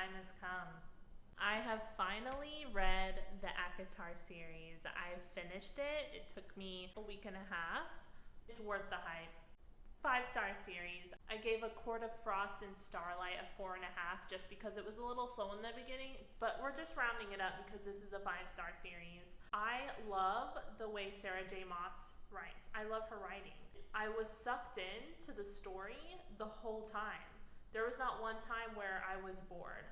time has come. I have finally read the ACOTAR series. I've finished it. It took me a week and a half. It's worth the hype. 5-star series. I gave A Court of Frost and Starlight a 4.5 just because it was a little slow in the beginning, but we're just rounding it up because this is a 5-star series. I love the way Sarah J. Maas writes. I love her writing. I was sucked into the story the whole time. There was not one time where I was bored.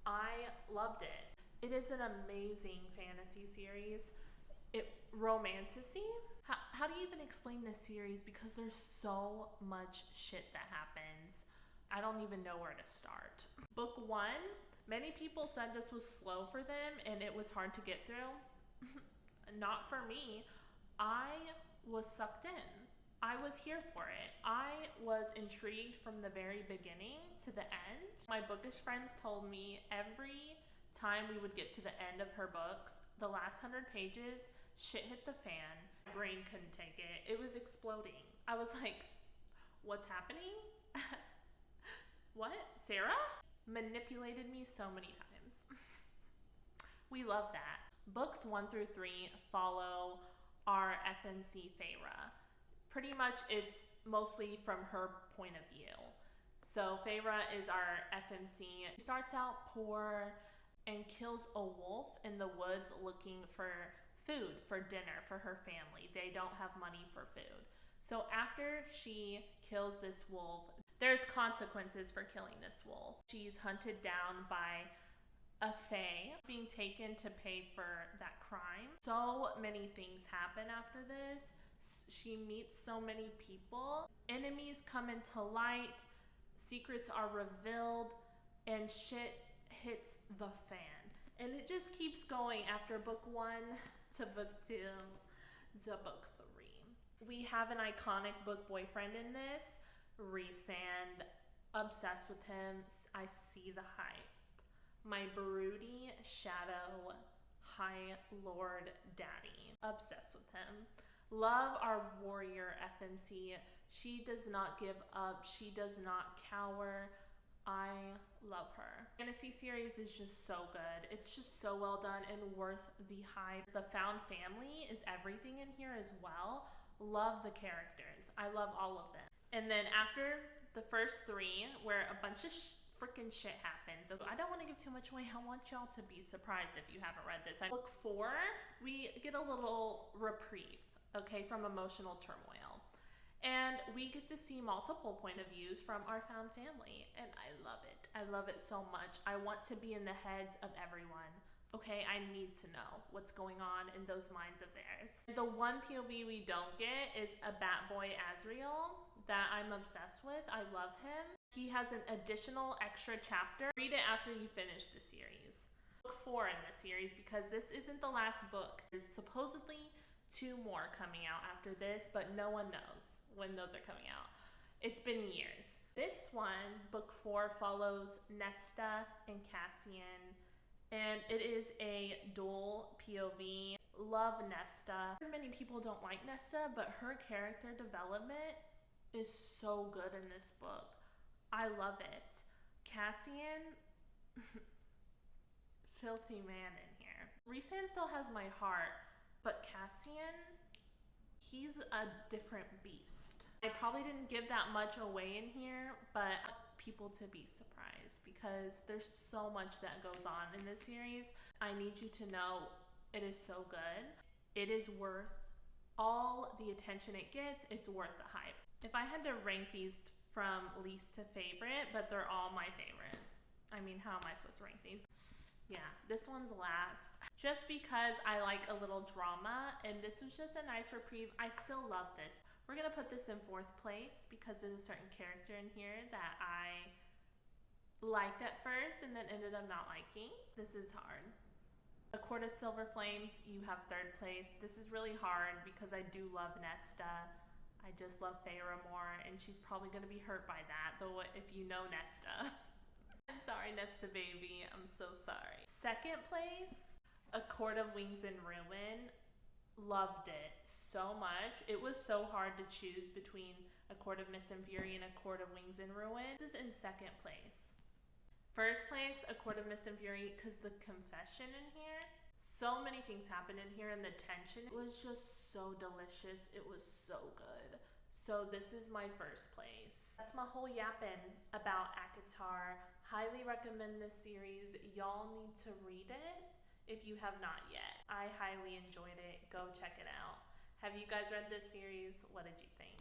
I loved it. It is an amazing fantasy series. Romantasy? How do you even explain this series? Because there's so much shit that happens. I don't even know where to start. Book 1, many people said this was slow for them and it was hard to get through. Not for me. I was sucked in. I was here for it. I was intrigued from the very beginning to the end. My bookish friends told me every time we would get to the end of her books, the last 100 pages, shit hit the fan. My brain couldn't take it. It was exploding. I was like, what's happening? What? Sarah? Manipulated me so many times. We love that. Books 1 through 3 follow our FMC Feyre. Pretty much it's mostly from her point of view. So Feyre is our FMC. She starts out poor and kills a wolf in the woods looking for food for dinner for her family. They don't have money for food. So after she kills this wolf, there's consequences for killing this wolf. She's hunted down by a fae, being taken to pay for that crime. So many things happen after this. She meets so many people. Enemies come into light, secrets are revealed, and shit hits the fan. And it just keeps going after book 1 to book 2 to book 3. We have an iconic book boyfriend in this, Rhysand. Obsessed with him. I see the hype. My broody shadow High Lord Daddy. Obsessed with him. Love our warrior FMC. She does not give up. She does not cower. I love her. Fantasy series is just so good. It's just so well done and worth the hype. The found family is everything in here as well. Love the characters. I love all of them. And then after the first 3, where a bunch of freaking shit happens. I don't want to give too much away. I want y'all to be surprised if you haven't read this. Book 4, we get a little reprieve, okay, from emotional turmoil. And we get to see multiple point of views from our found family. And I love it. I love it so much. I want to be in the heads of everyone. Okay, I need to know what's going on in those minds of theirs. The one POV we don't get is a bat boy Azriel that I'm obsessed with. I love him. He has an additional extra chapter. Read it after you finish the series. Book 4 in the series, because this isn't the last book. There's supposedly 2 more coming out after this, but no one knows when those are coming out. It's been years. This one, book 4, follows Nesta and Cassian, and it is a dual POV. Love Nesta. Many people don't like Nesta, but her character development is so good in this book. I love it. Cassian, filthy man in here. Rhysand still has my heart, but Cassian, he's a different beast. I probably didn't give that much away in here, but I want people to be surprised because there's so much that goes on in this series. I need you to know it is so good. It is worth all the attention it gets. It's worth the hype. If I had to rank these from least to favorite, but they're all my favorite. I mean, how am I supposed to rank these? Yeah, this one's last. Just because I like a little drama, and this was just a nice reprieve. I still love this. We're gonna put this in 4th place because there's a certain character in here that I liked at first and then ended up not liking. This is hard. A Court of Silver Flames, you have 3rd place. This is really hard because I do love Nesta. I just love Feyre more, and she's probably gonna be hurt by that, though if you know Nesta. I'm sorry, Nesta baby, I'm so sorry. 2nd place, A Court of Wings and Ruin. Loved it so much. It was so hard to choose between A Court of Mist and Fury and A Court of Wings and Ruin. This is in 2nd place. First place, A Court of Mist and Fury, because the confession in here, so many things happened in here, and the tension was just so delicious. It was so good. So this is my first place. That's my whole yapping about ACOTAR. Highly recommend this series. Y'all need to read it if you have not yet. I highly enjoyed it. Go check it out. Have you guys read this series? What did you think?